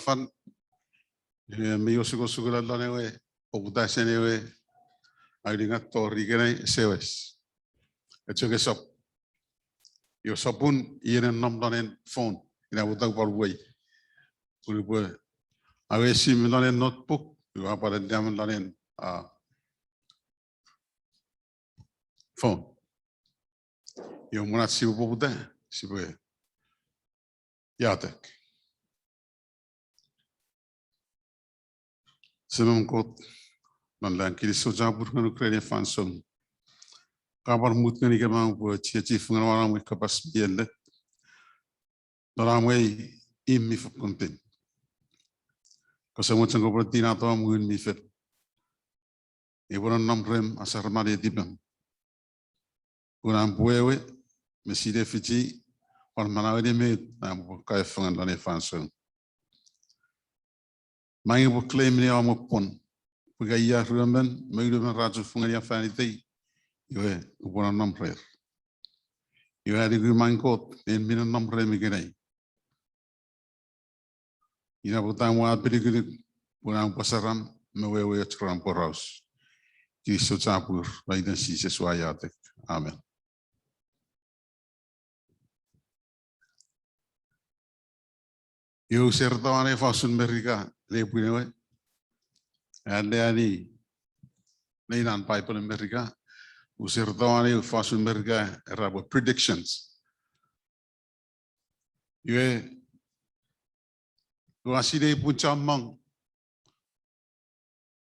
fan me yosugo sugula lanewe obuta senewe airinga tori gene sewes echoge sop yo sopun yenen nom lanen phone ina buta parway purpo awe sim lanen notebook yo apara diam lanen phone yo munat sibu buta sibu yatek Senang kot nanlang kilicho jabur kan Ukraine fansong kabar mut kan ikan mang buat cici fungan orang mereka pas biarlah orang mereka imi konten kesemua cengkau berarti nato amun mifet iburan 6 rem asar mali dibang orang buewe meside fiji orang mana ini med nam kai fungan lane fansong Mai bu claim ni amu pon. Pagaya rumen, mai rumen raju fungaria fanitei. Yoe ubona namrer. Yoe adi gu mangkot en mina namre migenai. Ina butang wa pidigiri bunang pasaram mewewe chkram poraus. Kristo capur baidan sises wayatek. Amen. Yo sertawane fasun merika lepunewe. Ada ni nainan Bible America. Usertawane fasun merika era predictions. Yue waside pun camang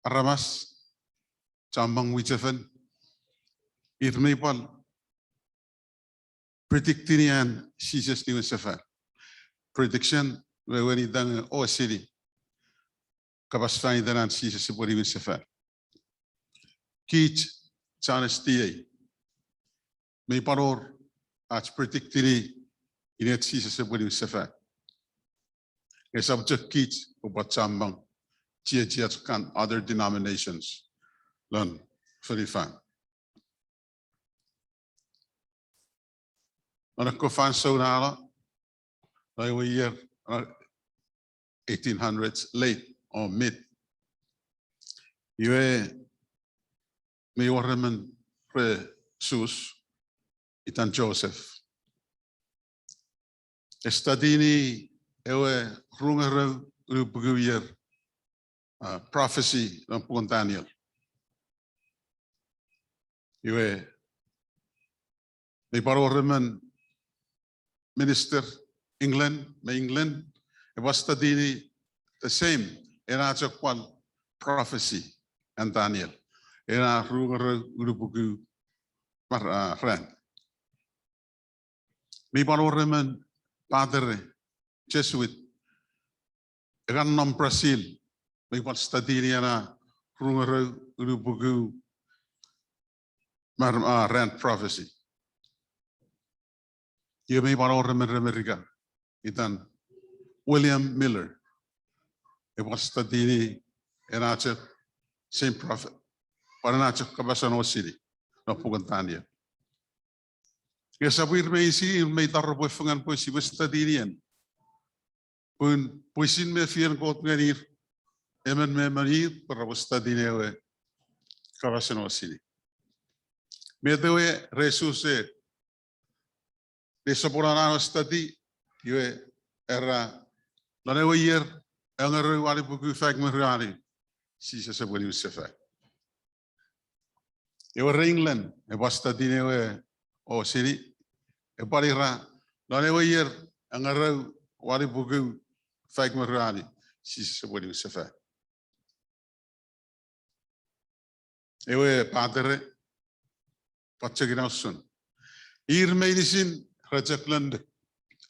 aramas camang wicefen irnepal predictinian sises ni sefer prediction when he dang o city kabas fani danan sises sepori sefer kich chanestie me paror as predictini inet sises sepori sefer a subject kich obat chambang chia kan other denominations learn very fun anak ko fan so nala like we year 1800s late or mid yue me warmen pre sus itan Joseph estadini ewe runger rubuyer prophecy on Daniel yue me warmen minister England it was studying the same in our prophecy and Daniel in our rubugu friend me warmen padre Jesuit Egan Brazil, we want study na rubugu rent prophecy. You may want to remember itan William Miller. It was study in same prophet. Paranacho Cabasano City, no Pugantania. Yes, I will may see may darbo fungan poisi was studying. Pun puisin me fian kot nganir emen me manir para study newe Cabasano City. Me dewe resuse de soporana study yue era la newe year engere wali buku fak me rani si se boli sefa. Ewe England e was study newe o city e parira la newe year engere wali buku fak me rani si se boli sefa. Ewe padre patchegina sun ir medicine Rajatland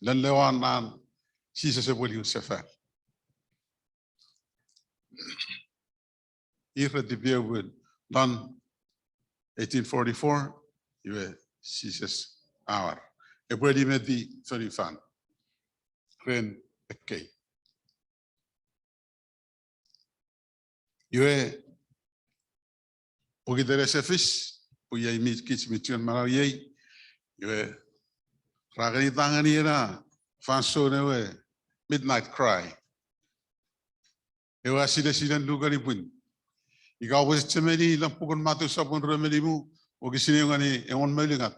lan lewan nan si se boli sefa. Ir de biewud dan 1844 yue sises hour e bodi medi 35 ren okay yue ogidere sefis puya mit kits mitun malaye yue ragani tangani na fanso newe midnight cry Ewa sila lugar ipun. Ikaw was chameli lampukon matu sabon remelimu o gisini ngani engon melingat.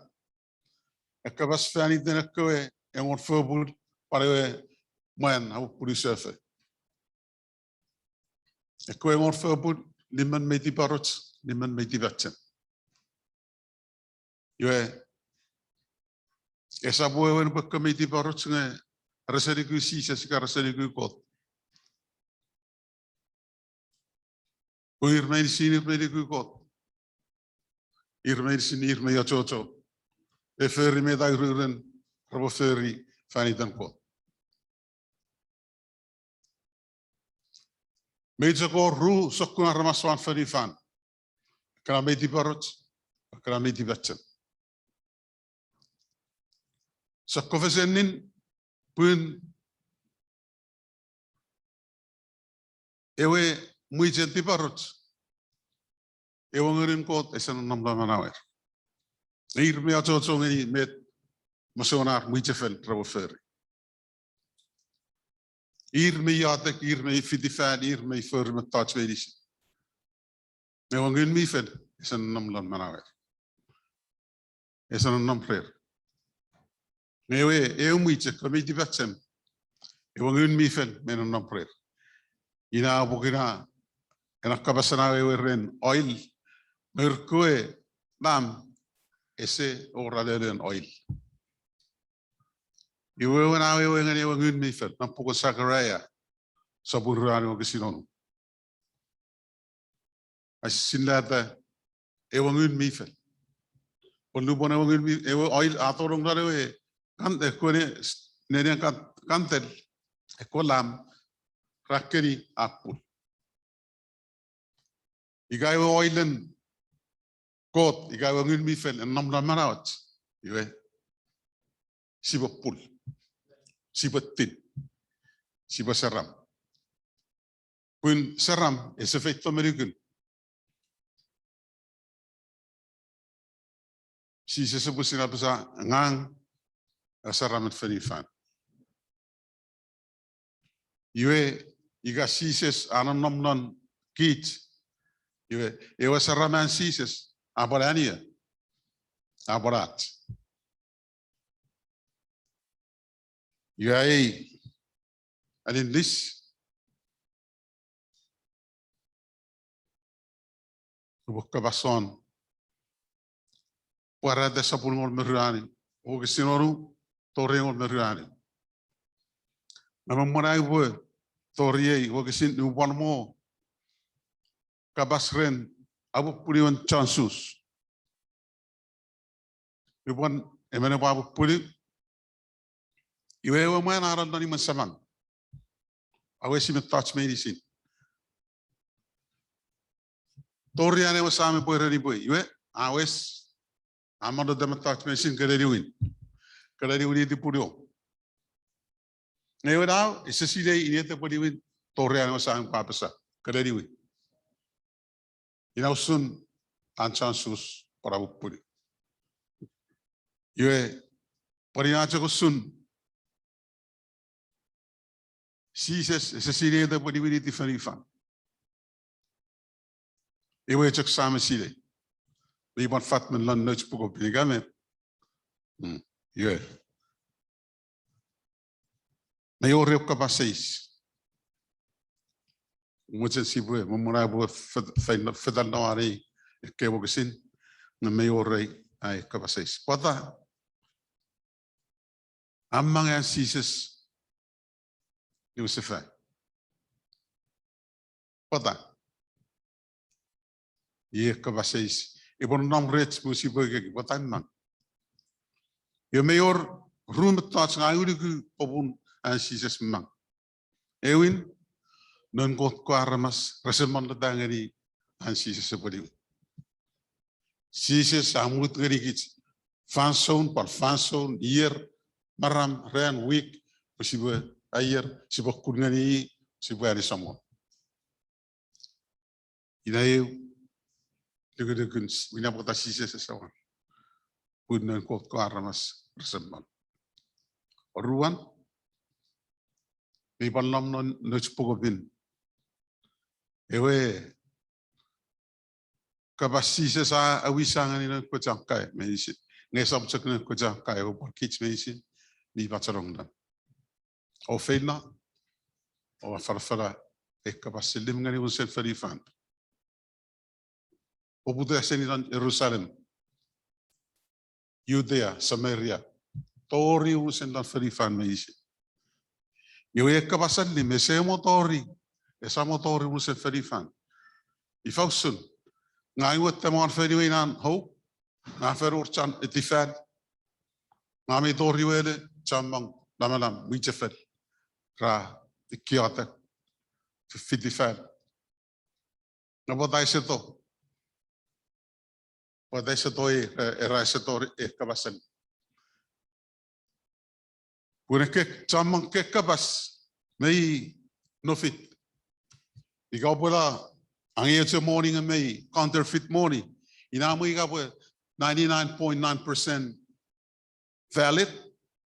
Ekabas fani tenakwe engon fobul parewe man au purisefe. Ekwe engon fobul liman meti parots liman meti batsen. Yue esa boe wen bakka meti parots nge raseriku sisa sika raseriku kot. Uir main sinir mediku kot. Ir main sinir me yachocho. E ferry me dai ruren robo ferry fani dan kot. Meja ko ru sokuna ramaswan fani fan. Kala meti parots, kala meti batsen. Sakofesenin pun ewe muijen ti parots. Ewe ngerin kot esan namla manawer. Ir me achocho ngeni met masonar muijefen robo ferry. Ir me yatek, ir me fitifan, ir me fer met touch medicine. Ewe ngen mi fen esan namla manawer. Esan nam prayer. Ewe muije komiti batsen. Ewe ngen mi fen men nam prayer. Ina abukina enak kabasana ewe ren oil merkue nam ese oralelen oil. Ewe na ewe ngen mi fen nam puko sakaraya saburani o kisinon. Asinlata ewe ngen mi fen. Polubon ewe ngen mi ewe oil atorong dare kan ekone nene kantel ekolam rakeri apul. Igai oilen kot igai ngin mi fel nam nam marawat. Iwe sibapul. Sibatin. Sibasaram. Pun saram esefeito american. Si sesebusin apesa ngang saram fenifan. Iwe iga sises anan nom non kit. Iwe saraman sises aborania. Aborat. Iwe alin lis. Buka bason. Para de sapulmor merani. O que sinoru torrengor merani. Naman morai bo torriei o que sin nu mo. Kabasren abu puliwan chansus. Ibuan emene abu puli. Iwe mo na aran ni masamang. Awe si touch medicine. Torriane was same boy ready boy. Iwe awes amado de touch medicine kerediwin. Kerediwin di pulio. Ewe daw iseside iniete puliwin torriane was same papasa. Kerediwin. Inausun anchansus para upuri. Iwe pariacho ko sun. Sises iseside de puliwin di fanifan. Iwe chak same sile. Iban fatmen lan noch puko pinigame. Iwe. Mayor reo kapaseis. Muchen sibwe mumura bo fedal no ari ke bo gesin na mayor rei ai kapaseis. Pwata amang an sises Yusefa. Pwata. Ye kapaseis. Ibon nam rech musibwe ke pwata man. Yo mayor room touch ngayuri ku obun an sises mang. Ewin non kot ko aramas resemon datangari an sises sepodi. Sises amut ngari kit fanson par fanson year maram ren week posible ayer sibo kungani sibo ari samo. Inayu degedekun bina pota sises sawan. Pun non kot ko aramas resemon. Ruan di panom non nochpogobin Ewe kapasises a awisangan ni ko jangkai medicine. Ngesam cekne ko jangkai o pakits medicine ni bacarong dan. O feina o farfara e kapasilim ngani unsel ferifan. O buda seniran Jerusalem, Judea, Samaria, tori unsel dan ferifan medicine. Yo e kapasalim e se motori, e sa motori unsel ferifan. I fausun ngai wat tamar feriwinan ho na ferurchan etifan ngami tori wele chamang lamalam wichefel ra ikiata fitifan na bodai seto era seto e kabasan pune ke chamang ke kabas mei nofit ikaw pula ang iyo morning may counterfeit money. Inamoy ka po 99.9% valid.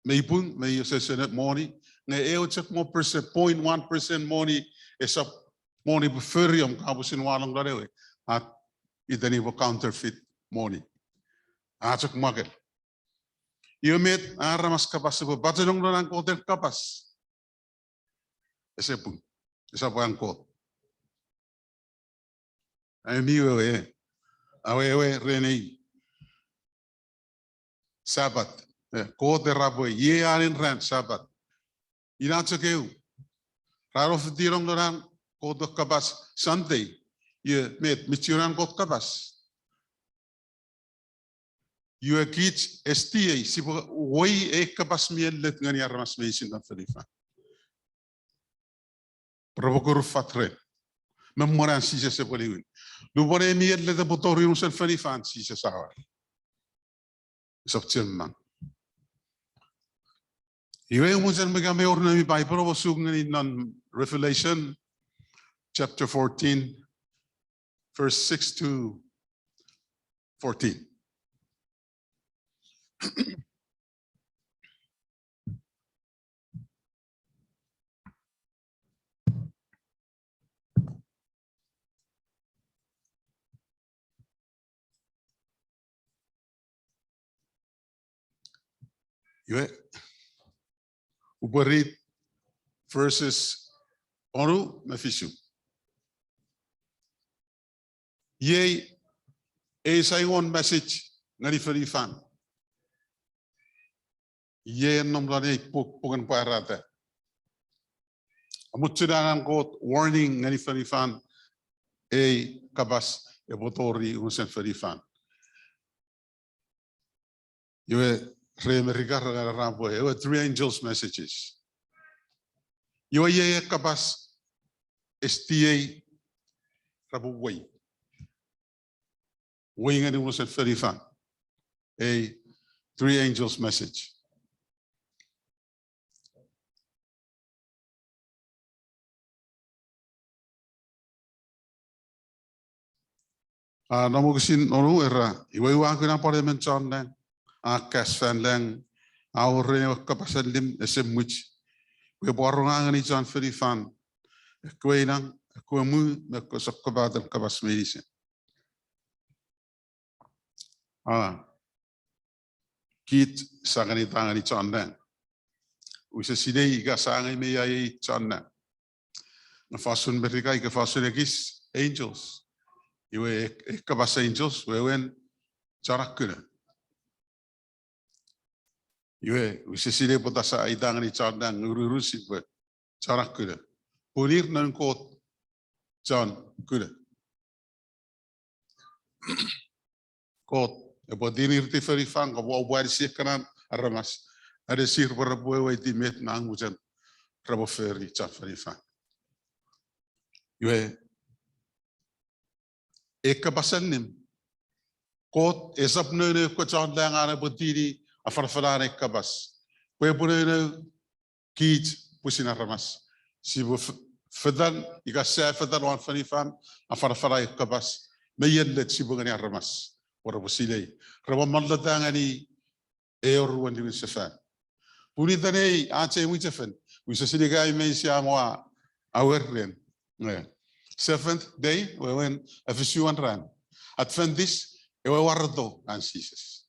May pun, may sesenat money. Nga iyo check mo 0.1% money isa money buferium kapos sinwalang lalewe. At itani po counterfeit money. Achok magel. Iyo met aramas kapas po. Ba't nung lang kotel kapas? Isa pun. Isa po ang kot. Ay miwe awewe rene sabat ko de rabo ye alin ran sabat ina chakeu raro fitirong doran ko de kabas sunday ye met michuran ko kabas you kids sta si woi e kabas miel let ngani armas mesin dan felifa provokur fatre memoran si se poliwin lu bone miel le de botorium sel felifan si se sawa sabtsemman iwe musen megame orna mi bai provo sugni non Revelation chapter 14 verse 6 to 14. Uberit verses onu mefisu. Ye is one message ngari ferifan. Ye nomlane pugan parata. Amutsudangan ko warning ngari ferifan e kabas e botori unsen ferifan. Ye there were 3 angels' messages. You are kapas STA rabu way. Wing and it was at 35. A 3 angels' message. Namugusin onu era. Iwa iwa ko na parliament channel. Akas fan lang awre kapasalim esemuch we borungan ni John Ferifan kweinang kwemu nakosakabadal kabas medicine kit sangani tangani chanda usa sidei ga sangai me ai chanda na fasun berika ga fasun egis angels iwe kabas angels we wen charakuna Yue, usisile potasa idang ni chanda ngururusi be charak kuda. Punir nan kot chan kuda. Kot e bodinir ti ferifang ko bo buar si kanan aramas. Ada sir berbuai wai di met nang ujan rabo feri chan ferifang. Yue ekabasan nim kot esap nene ko chan dang ana bodiri afarfarane kabas. Kwe pune kij pusina ramas. Si bu fedan ika se fedan wan fanifan afarfarai kabas. Meyenlet si bu ngani ramas. Ora busile. Raba mallata ngani eor wandi wisefan. Puni tane ace wisefen. Wisesile gai me si amwa awerren. Seventh day, we went a visual run. Adventist, we wardo and sises.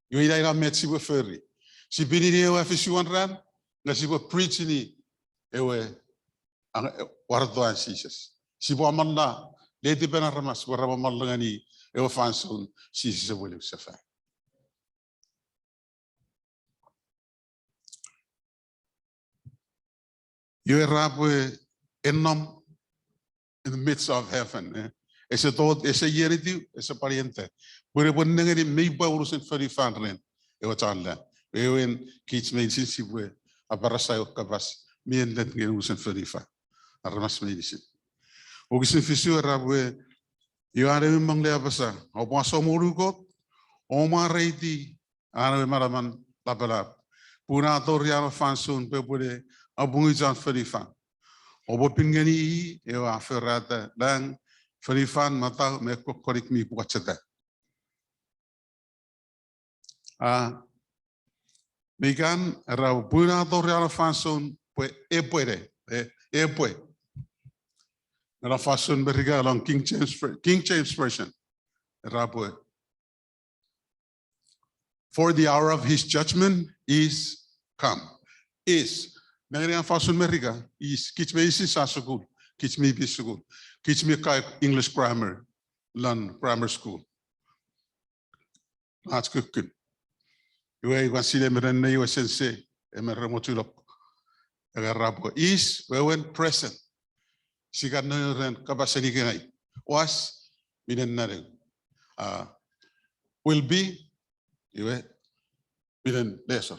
You either met si ferry. Si bini a visual run, na si preaching ni ewe wardo and sises. Si bo amanda, lady benaramas, warama malangani, ewe fansun, sises a willing sefa. You are enom in the midst of heaven. Ese todo, ese yeriti, ese pariente. Pero por negeri me baurus en feri fanren. Ewa chanla. Ewen kits me insensibwe. Abarasay kabas. Me en let ngerus en feri fan. Armas medicine. Ogisin fisio rabwe. You are even mangle abasa. Opa somorugot. Oma reiti. Anawe maraman lapelap. Puna toriano fansun pepure. Abungijan feri fan. Obo pingani ewa ferrata dan ferifan mata me kokorik mi puachata. Megan ra buna torreala fanson pues epuere epue. La fason beriga along King James version. Rapue. For the hour of his judgment is come. Is Nagarian fasun America is kitch me is sasugul, kitch me bisugul, kitch me kai English grammar, learn grammar school. That's good. You want to see them in the US sensei, emeremotulok. Agarrabo is when present. She got no capacity ganay. Was minen will be you minen lesser.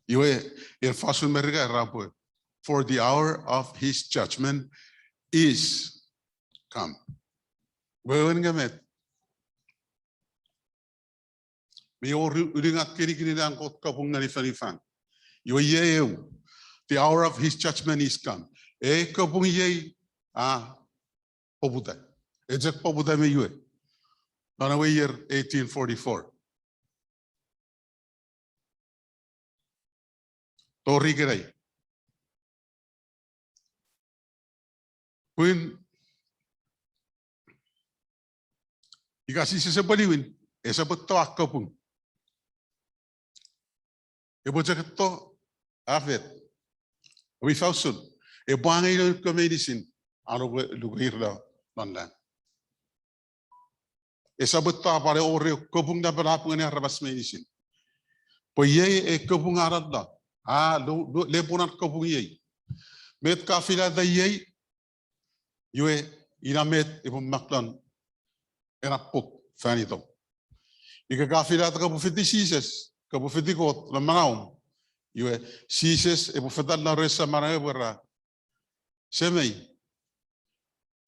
You in fasun America rapo. For the hour of his judgment is come. When gamet. Me uringat kini ang kot kapung na fan. You the hour of his judgment is come. Kapung ye pobuta. Ejek pobuta me yue. Nanawe year 1844. Tori gerai. When you guys see sebaliwin, esa beto akapung. Ebo jakato afet. We found soon. E bangai no medicine. Aro lugir da landa. Esa beto apare ore kapung da berapung ni arabas medicine. Po ye kapung arad da. Leponan kapung ye. Met kafila da ye. Yue inamet ibum maklan enapuk fanito. Ika kafila ta kapu fiti sises, kapu fiti kot la manaum. Yue sises ibu fetal la resa manae berra. Semei.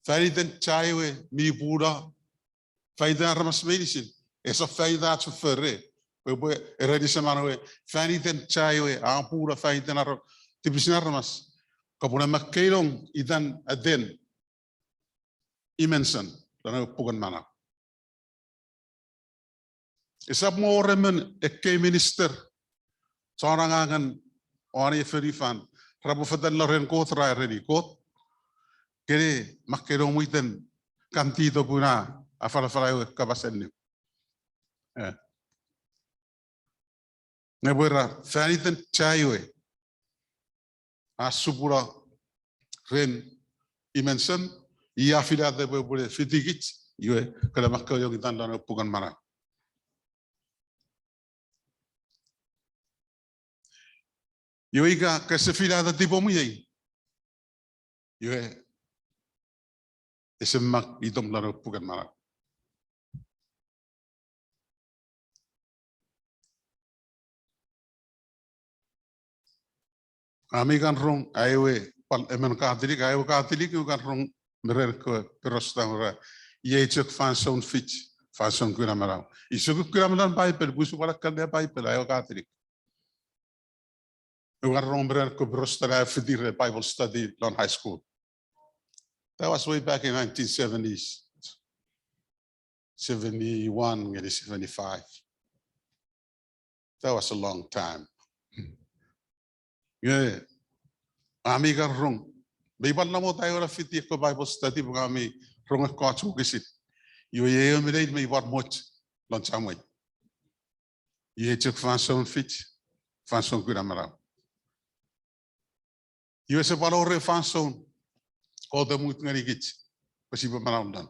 Faniten chaiwe mi pura. Faniten ramas medicine. Esa fanita chu ferre. Bebo eredi semanawe. Faniten chaiwe pura faniten aro tipisina ramas. Kapuna makkelong idan aden. Imensen, dan ook pugan mana. Isap mo remen ekki minister, seorang angan orang ferifan, rabu fadal loren kot rai ready kot, kere makero muiten Candido puna afal kabasen ni. Nebera faniten chaiwe, asupura ren imensen. Ia fila de boleh fitigit, yue kalau makau yang kita lalu bukan mana. Yue ika kesefila de tipu mui, yue esemak hitung lalu bukan mana. Kami kan rong aywe pal emen katilik aywe kan rong mereka perostan ora ye cek fanson fitch fanson kuna marau isu kuna maran Bible busu para kan dia Bible ayo katolik ugar rong mereka perostan ay fitir Bible study on high school. That was way back in 1970s 71 maybe 75. That was a long time. Yeah, ami kan rong May ban na mo tayo na fiti ko Bible study mga may rong ko chukisit. Yo may may war moch lan chamay. Ye chuk fanson fit fanson kuda mara. Yo se valore fanson ko de mut ngari git. Pasi ba mara undan.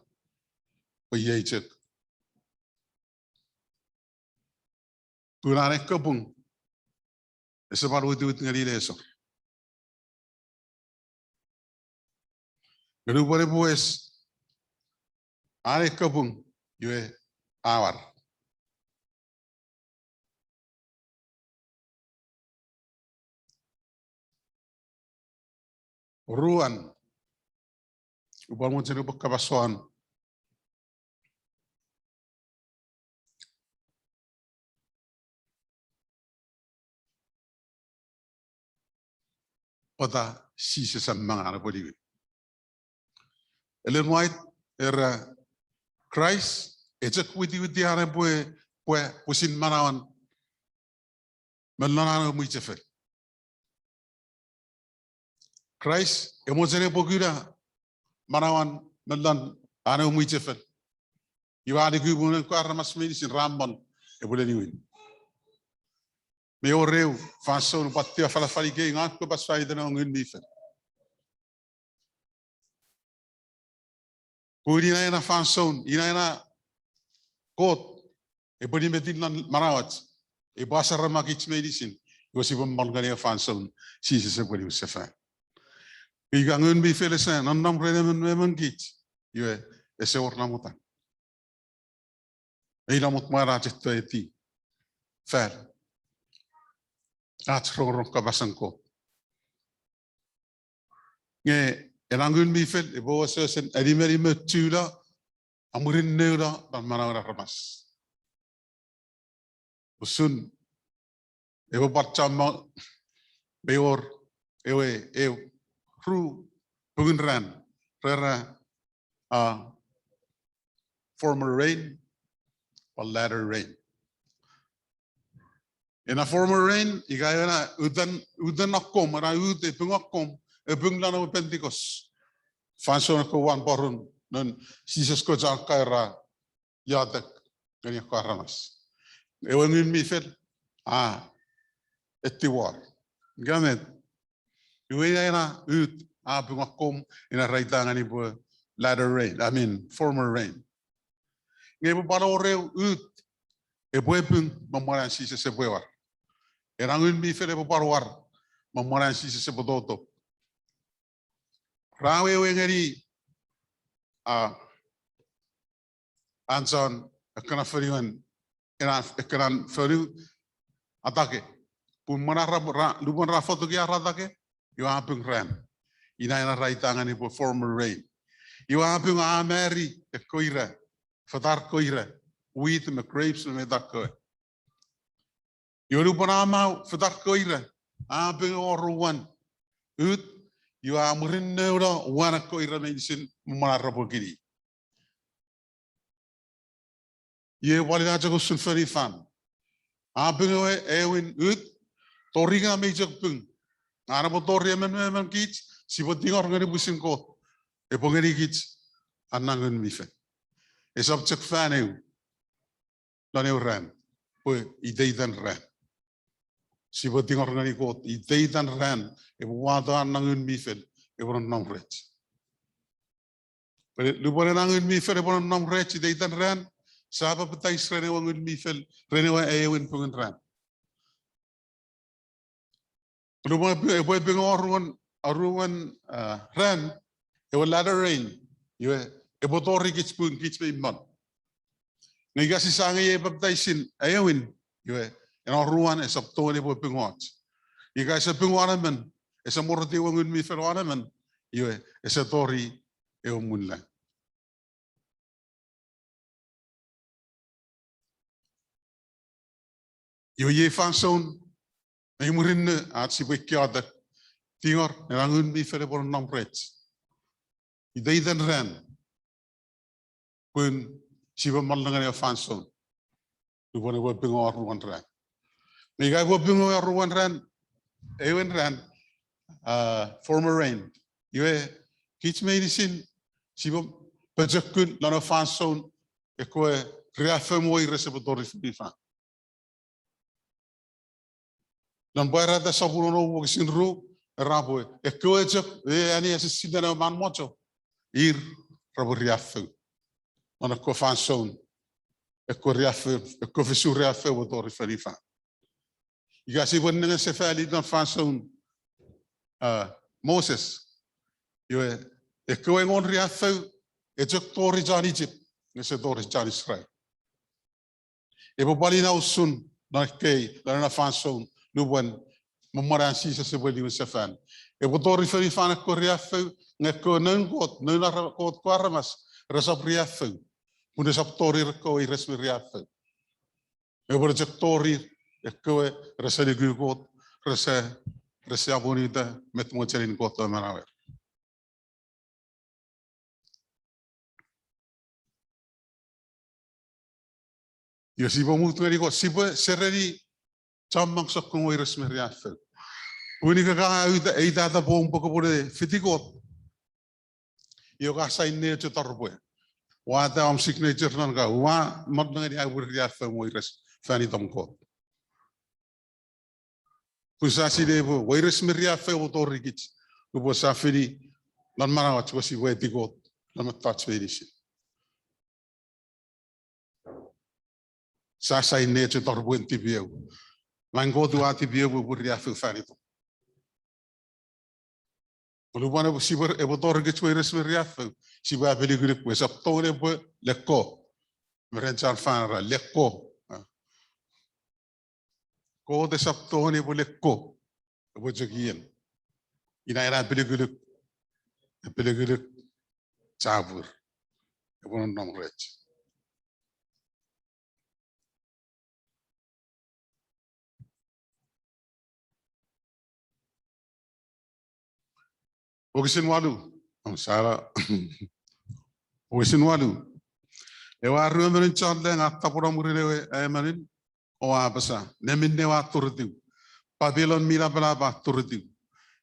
O ye chuk. Tunane kapung. Ese baru itu ngari leso. Pero por pues are kapung yo awar. Ruan upang mo sino pagkabasoan Pwata sises ang mga ano po di. Ellen White era Christ ejak witi ana pusin manawan melana muy chefer. Christ emojene pokira manawan melan ana muy chefer. Iwa de kubunen ko armas medicine rambon e boleh niwin. Me oreu fason patia fala fali ke ngat ko pasai de ngun bifen. Puri na fason ina na kot e bodi metin nan marawat e basa ramakich medicine yo si bom bangania fason si se bodi usefa. Iga ngun bifen sen nan nam rene men git yo ese orna mutan. E la mut mara jetto eti. Fer. Rong kabasangko. Nge elangun bifel e bo sen edimeri metula amurin neura dan manawara ramas. Usun e bo parchama beor ewe ru pungunran rera former rain or latter rain. In a former rain, igaya na udan akom, ara ude pungakom, e bunglan o Pentecost. Fanson ko wan porun non sises ko jakaira yadak gani ko aramas. E wangin mi fel etiwar. Gamet. Igaya na ut pungakom in a raitangan ni bo latter rain, I mean former rain. Ngayon para oreo ut e buepung mamaran sises se buewar. Erangun mi fere paruar mamaran si se bodoto. Rawe wengeri anson ekana feriwan ekana feriu atake. Pun mana lupan rafoto kia ratake yo apung ran. Ina ina raitangan ibu former rain. Yo apung ameri ekoira fatar koira wheat me grapes me dakko. Yoru panama fadak koira apeng oruan ut yo amurin neura wana koira medicine marabo kiri ye walina jago sulfuri fan apeng ewin ut toriga mejak pung arabo tori men kits siboting ngari busin ko e pongeri kits anangun mife e subject fan eu laneu ran po ideidan ran. Si boting orang ikut, idei dan ran, wada nangun mifel,eboran namret. Lupa nangun mifel,eboran namret, idei dan ran, siapa betai srene wangun mifel, rene wa ewin pungun ran. Lupa ebo pengoruan ran, ebo ladder rain, ebo tori kits pun kits pe iman. Negasi sangai ebo betai sin, ewin, en oruan es op tone po pengot. Ika se pengoramen, es morte wangun mi feroramen, es tori e munla. Ye fanson, e murin at si bekiada, tingor, rangun mi fere por namret. Idei den ran, pun si ba malangan e fanson, lupa ne pengor ruan ran. Nika po pengoruan ran, ewen ran, former rain, Iwe kits medicine sibo pejekun lana fanson ekoe reaffirmoi receptori fifa. Dan bayar da sabuno no sin ru rabo ekoe jek ani asisida man mocho ir rabo reaffirm. Lana ko fanson eko reaffirm eko visu reaffirm tori fifa. Iga sibo nenge sefali dan fanson Moses. Iwe ekoe ngon reaffirm ejek tori jan Egypt. Nese tori jan Israel. Ebo bali na usun na kei na fanson nuwan mamaran sisa sebeli usafan. Ebo tori feri fana korea feu ngeko nengot nena kot kwarmas resap ria feu. Pune sap tori reko i resmi ria feu. Ebo rejek tori eko resali gugot resa bonita met mocherin kota manawer. Yo sibo mutu ngari ko sibo sereri chamang sok kung oiras meriafe. Uni ka eita ta bong poko pore fitikot. Yo ka sa inne cho tarbo. Wa ta am signature nan ka wa mat ngari ai meriafe oiras fani tamkot. Pusa si debo oiras meriafe otorikit. Kubo sa fili nan marawat ko si wetikot nan touch finish. Sa inne cho tarbo ntibio. Langgo tu ati biar berbudi afil fanito. Kalau mana siber ebotor ke cuai resmi afil, siber beli gulip besok tahu ni ber lekko, merencana fanra lekko. Kau desap tahu ni ber lekko, ber jagian. Ina era beli gulip cabur, ber nom rech. Ogisin walu, salah. Ogisin walu. Ewa ruang merencana le ngata pura murilewe ayamanin, owa basa. Nemin newa turtiu. Babylon mila balaba turtiu.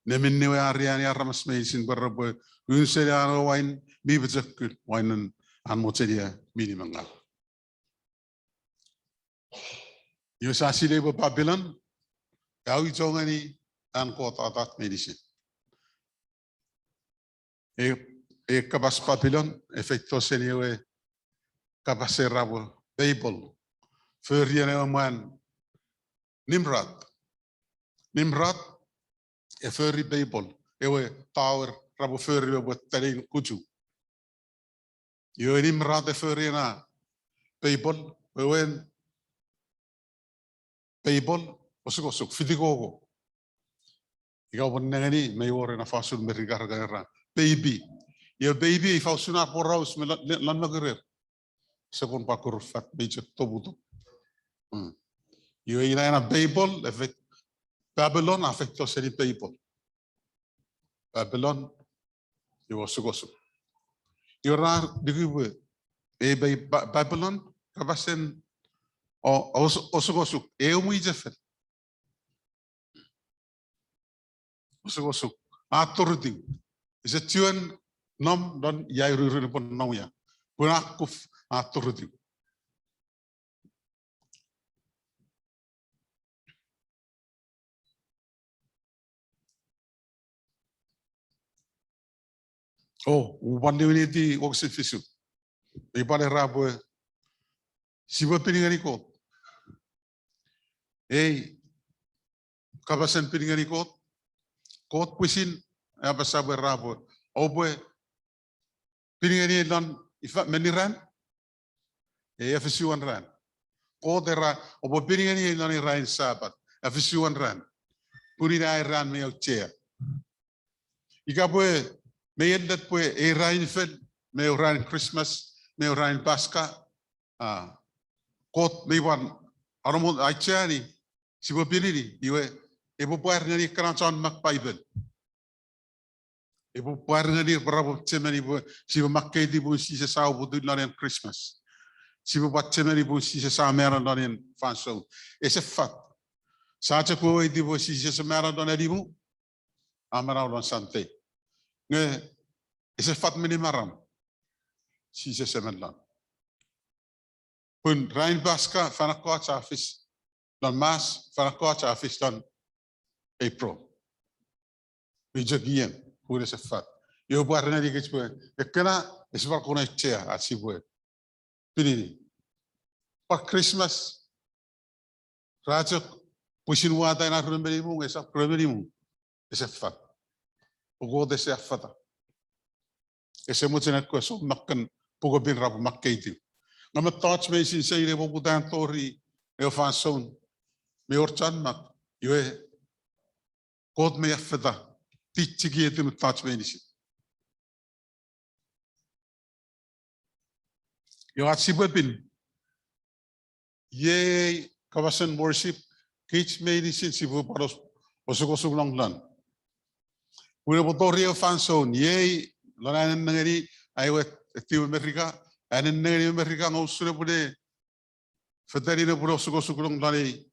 Nemin newa ariani aramas meisin berapa. Unseriano wain bibecekut wainan anmocedia minimangal. Yusasi lebo Babylon. Kau ijongani an kota atat medicine. Kabas Babylon efekto seniewe kabas rabo Bible feriane man Nimrod feri Bible ewe tower rabo feri buat terin kucu yo Nimrod feriana Bible ewen Bible osuk fitigogo ikaw benengani mayore na fasul merigar baby. Ya baby fausuna poraus lan magerer. Sekon pakur fat beje tobuto. Yo ina na Bible effect Babylon affecto seri Bible. Babylon yo sugosuk. Yo rar digiwe Babylon kabasen osugosuk mui jefet. Osugosuk aturdi. Isa tuan nom dan yai ruri pun nom ya. Punakuf aturdi. Oh, uban ni di waksin fisu. Ibale rabo sibo piningani ko. Kabasan piningani ko. Kot puisin apa sabar rabo. Oboe piningani dan ifat meniran. Afisuan ran. Kot era obo piningani dan irain sabat. Afisuan ran. Purina ran me ochea. Ikaboe meyendat poe irain fel me irain Christmas me irain Pasca. Kot mewan aromod aichani sibo pinini iwe ebo puar ngani kerancan mak Bible. Ebo puar ngani berapa cemani ibu sibo makai di bu sisa sau budu larian Christmas. Sibo buat cemani ibu sisa sau merah larian fansel. Esefat. Saja kuai di bu sisa sau merah larian ibu. Amarau dan santai. nge ese fat minimaram sises semenlan pun rain baska fanako chafis dan mas fanako chafis dan April bijagien pun ese fat yo barna di kecpe ekena esbar kona chea asibue pini pa Christmas rajak pusin wata na rumelimu esa rumelimu ese fat ugo dese fata ese mutsenet ko so makkan pugo bin rap makkeiti ngam touch me sin sei le boku dan tori e fan son me orchan mak yo god me fata tichigi etim touch me nisi yo atsibu bin ye kawasan worship kich me nisi sibu paros osoko sulang lan Pura botorio fanson ye lanan ngari aywe tiu Amerika anen ngari Amerika ngosure bude federina pura suko sukulong lani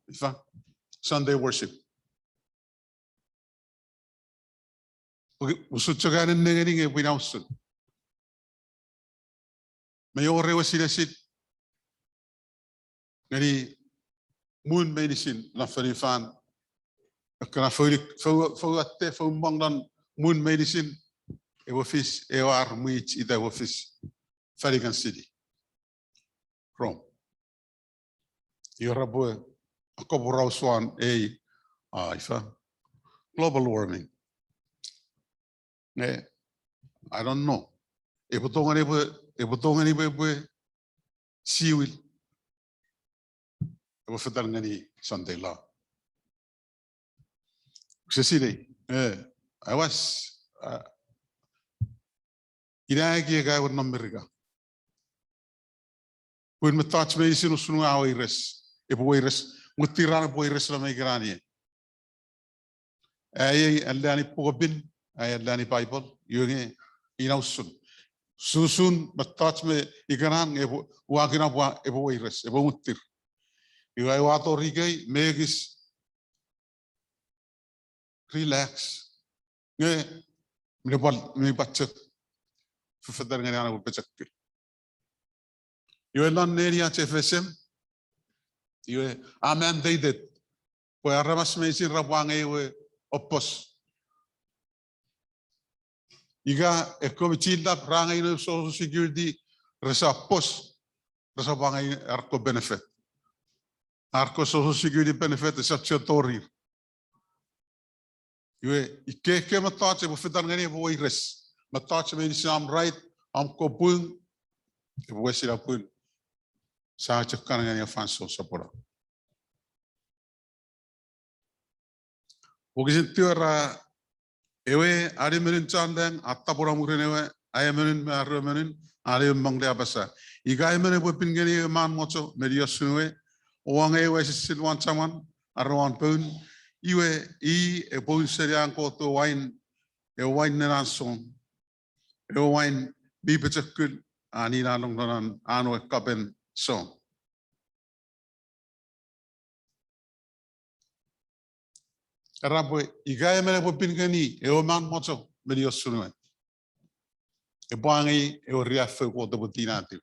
ifa Sunday worship usut chaganen ngari nge pinausun mayore wasilesit ngari moon medicine la fan kana fo mangdan moon medicine e office e war muich ida office Vatican City Rome yorabo akoborau swan ifa global warming I don't know e botongan ibu siwil e fetal ngani Sunday law Cecily, I was inagi ga won Amerika. Pun metach me sinu sunu awires. E boires mutiran boires la migrani. Ay allani pogobin, ay allani Bible, yunge inausun. Susun metach me igran e wagina e boires, e mutir. Iwa wato rigay megis relax. Nge me bachet fedar ngani ana bachet. Yo lan neria chefesem. Yo amen deidet. Po aramas me sin rabwang ewe opos. Iga ekomitinda pranga ino social security resa pos resa bangai arko benefit. Arko social security benefit is tori. Yo ike matache bo fedar ngani bo ires. Matache me sin am right am kopung bo sila pun. Sa cekkan ngani fanso sapora. Ogisin tiora ewe ari menin candang atta pora muren ewe ay menin marre menin ari mangde abasa. Iga menin bo pingeni man mocho media sunwe oang ewe silwan chaman arwan pun iwe e pun seriang ko to wine neran song e wine bi becekul ani nalong nanan anu kapen song. Rabu igaya mele po pingani e o man mocho medio sunwe e bangi e o riaffe ko to botinati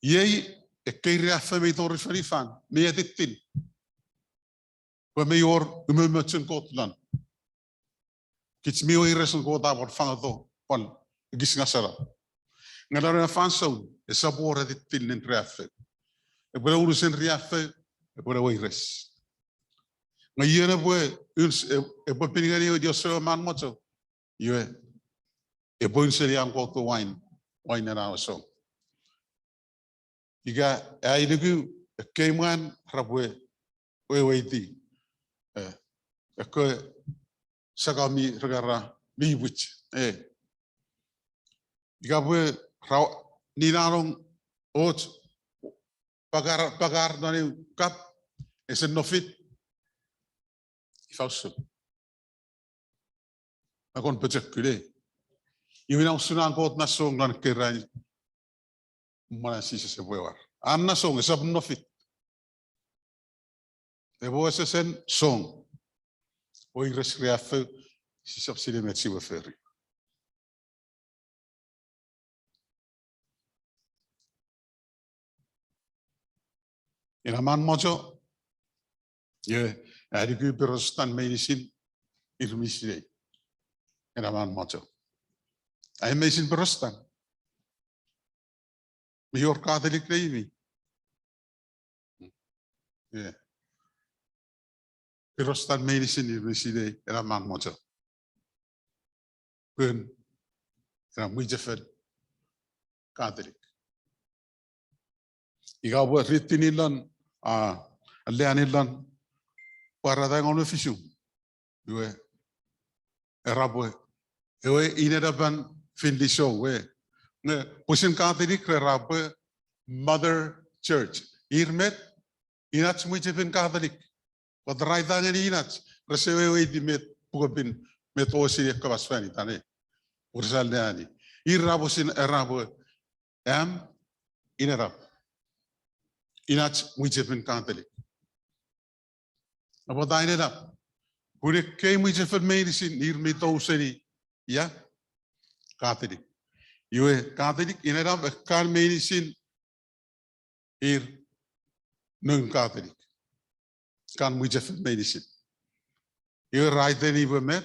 yei e ke riaffe me to rifan me etitin ko me yor me mutchen ko tlan kits me o iresen ko ta por fanga to pon gis ngasara ngala fanso e sabor etitin nen riaffe e bora urusen riaffe e bora o ires Ngayena bue e po pinigani o Dios man mocho yue e po inseri ang ko to wine na so iga ai nugu keiman rabue weiti e ko sagami regara mi wich iga bue ni narong ot pagar nani kap esen nofit Falso. Akon pecekule. Iwinang sunang kot na song lan kerai mana sisa sebuewar. Anna song esap nofit. Ebo sen song. Oi resriafe sisap sini metsi waferi. Inaman mojo, ye, adiku Protestant medicine, irmisire. Inaman mojo. Ay medicine Protestant. Miyor Catholic na yun. Yeah. Protestant medicine, irmisire, inaman mojo. Kun, ina mujafed Catholic. Ikaw buat ritinilan, alianilan, para tayong ono fisyo. Yue, erabo, yue inadaban findi show, we. Nge, pusin Catholic, erabo, Mother Church. Irmet, inats mujafed Catholic. Padray tangan inats, resewe di met pugapin met osi kabasfani tane. Ursal neani. Irabo sin erabo, inarab. Inach mujafed Catholic. Apa tayo na? Kung kay mujafed medicine, irmet oseni, ya, Catholic. Yue Catholic inarab kan medicine, non Catholic. Kan mujafed medicine. Yue right then ibu met,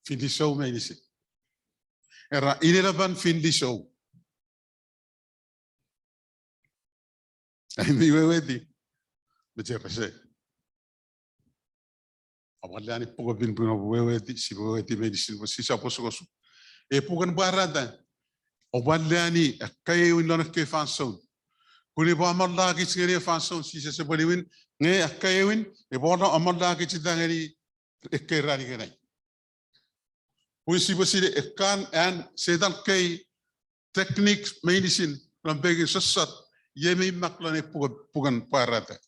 findi show medicine. Era inaraban findi show. Ay miwe wedi, becerase. Awalnya pugapin puno wedi, si wedi medicine, si siapa suka. Pugan barada. Awalnya kaya wilan ke fanson. Kuni ba amal lagi sendiri fanson si sebaliwin nge kaya win. Bona amal lagi cita ngeri kerani kenai. Kuni si basile kan and sedan kay techniques medicine lambegi sesat yemi maklane pugan barada.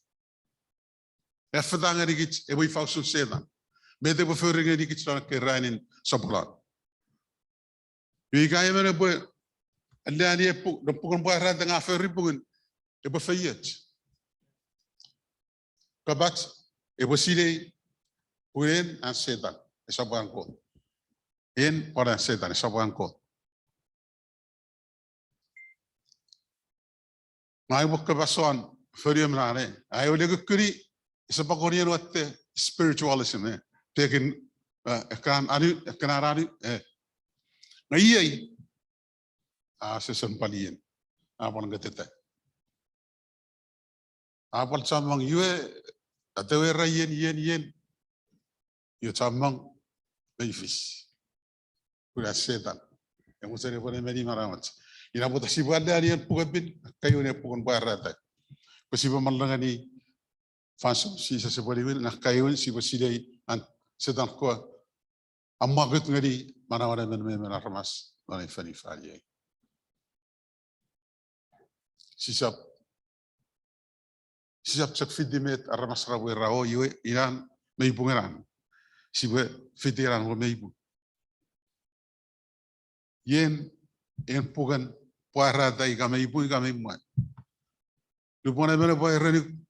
Efterdangen die iets, we fouten zeiden. Met de bevorderingen die iets dan kerijn in Sablan. Wie ga je met een boy? En dan je de poeken boeren dan af en ripoen. Je bevrijd. Kabat, je beside, hoe en zedan. Is op een kort. En para zedan is op een kort. Maar je moet kabasan voor je maar. Hij wil je curry. Isa pa korean wat spiritualism taken kan anu kanarani ngai sesan palien apon gatete apol samang yue atewe ra yen yo samang beifis pura setan yang usare pone meri maramat ina bota sibanda arian pugabin kayo ne pugon barata pasiba malangani Fanso si sa sebaliwin nak kayun si basidai an sedang ko amagut ngari mana men armas mana fani fali sisap cak fidimet armas rawe rao yue iran meibungeran si be fidiran ko meibu yen en pugan para dai ga meibu lu pone mele boy reni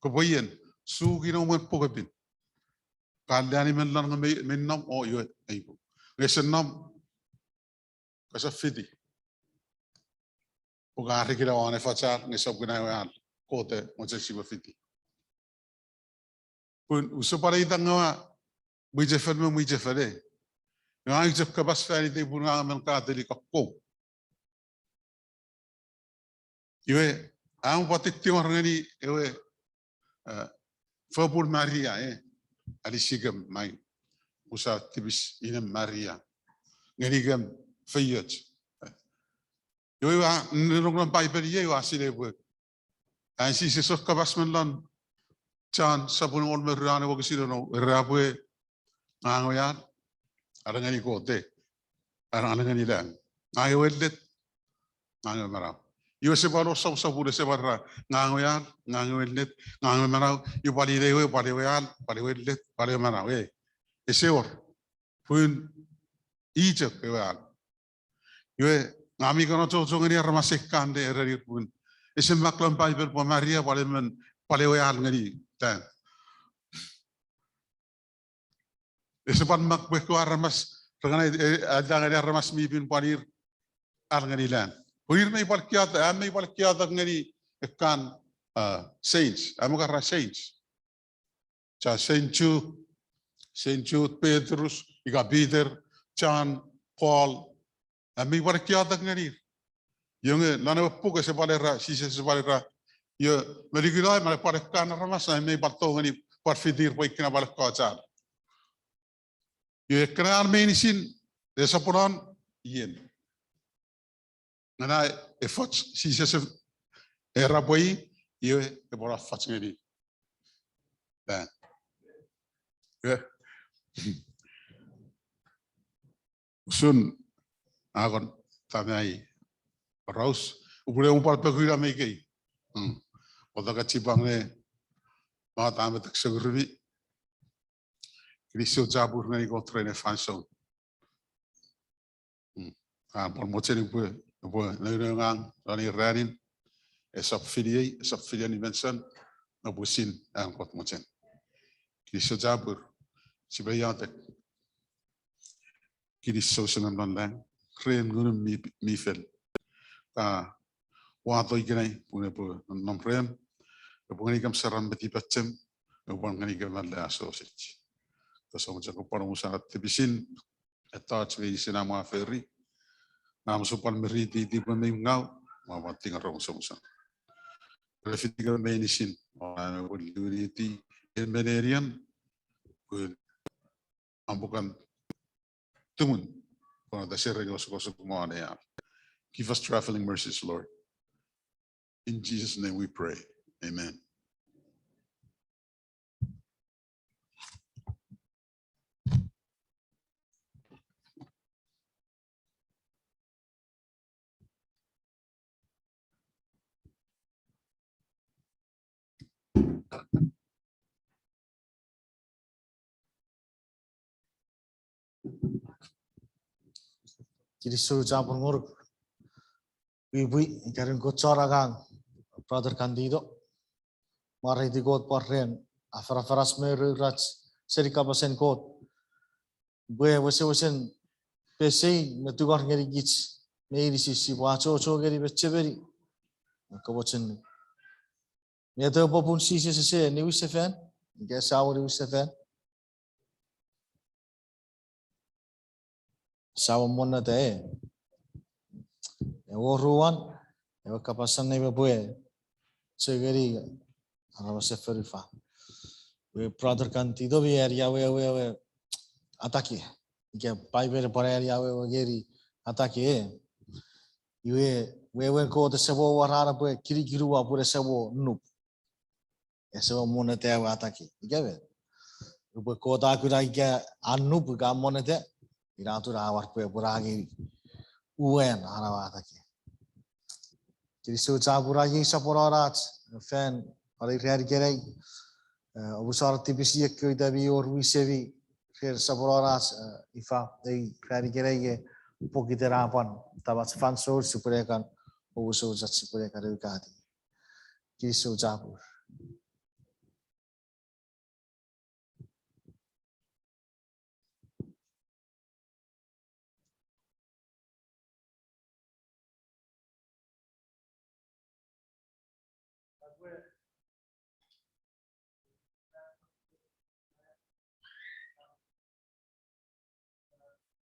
kebayan, sugi nomor pokoknya. Kalian ini menang oh yo ibu. Ngesenam kasafidi. Pukari kita wane facar ngesop kena wan kote macam si bafidi. Pun usaha pada itu ngawa mujafed. Ngai jep kabas fani te pun ngamen kateli kakko. Iwe, ang patik tiwar ngani iwe. Fabul Maria, alisigam mai usa tibis inem Maria, ngerigam fayet. Yo wa nirong pai per ye wa sile bu. Ansi se sok kabas menlan chan sabun ol merane wo kisilo no rabu angoyan ada ngani kote ada ngani dan ayo wedet ango marau. Yo sebaro sabu sebara ngangoyan ngangowelet ngangomarau yo pali dewe pali welet pali marau esewor pun ije kewan yo ngami kono coco ngani ramasek kande eri pun esem maklam pai per Maria pali weal ngani tan esepan mak beko ramas dengan ada ngani ramas mipin palir ngani lan Huir may palkiata ngani kan saints. Amo kara saints. Cha Saint Jude, Petrus, ika Peter, John, Paul. Ami war kiatak ngani. Yung nana puka se palera, sisa se palera. Yo merigulai mala pare kana ramas na me bato ngani par fidir po ikna bal kacar. Yo ekna armenisin desapuran yen. Nana efforts sisa se era poi yo e bora fats ngani. Dan. Sun agon tanai raus upure umpal pekuira mekei. Oda cibang ne ma tame tak segurvi. Kilicho jabur ngai ko trene fanso. Por mochen upue ngang rani ranin esap filian invention na busin ang kot mochen. Kilicho jabur sibayate kilicho sunan landang kren gunum mi fel. Ta wato ikanai pune pu nomprem pungani kam saran beti pacem pungani kam la sausage to so mucha ko para musa tibisin attach we sinama ferry nam supan meriti di pun ngau ma wating rong so musa refitiga menisin ana uliti en benerian ku ambukan tumun kono da serre go so mo ane. Give us traveling mercies, Lord. In Jesus' name we pray. Amen. Kilicho jabur muruk. Bui karin ko coragang brother Candido. Mari di god parren afara-faras meruraj serika basen god. Bue wesen pesei metugar ngeri gich meiri sisi wacho ngeri beceberi. Kabochen medo popun sisi se ni wisefen. Ge sawo ni wisefen. Sawo monna te. Oruan ewa kapasan nebe bue segeri araba seferifa we brother Candido we area we ataki ke paiber por area we geri ataki we ko de sebo warara bue kirikiru wa pure sebo nu esebo monete wa ataki igabe we ko ta kura ke anu ga monete iratu ra war pe buragi uen araba ataki Kilicho jabura yi saporarat fan ari rear gerei obusar tibisi ek davi or wisevi rear saporarat ifa dei rear gerei pokiterapan tabas fan so superekan obuso jat superekan rekati Kilicho jabur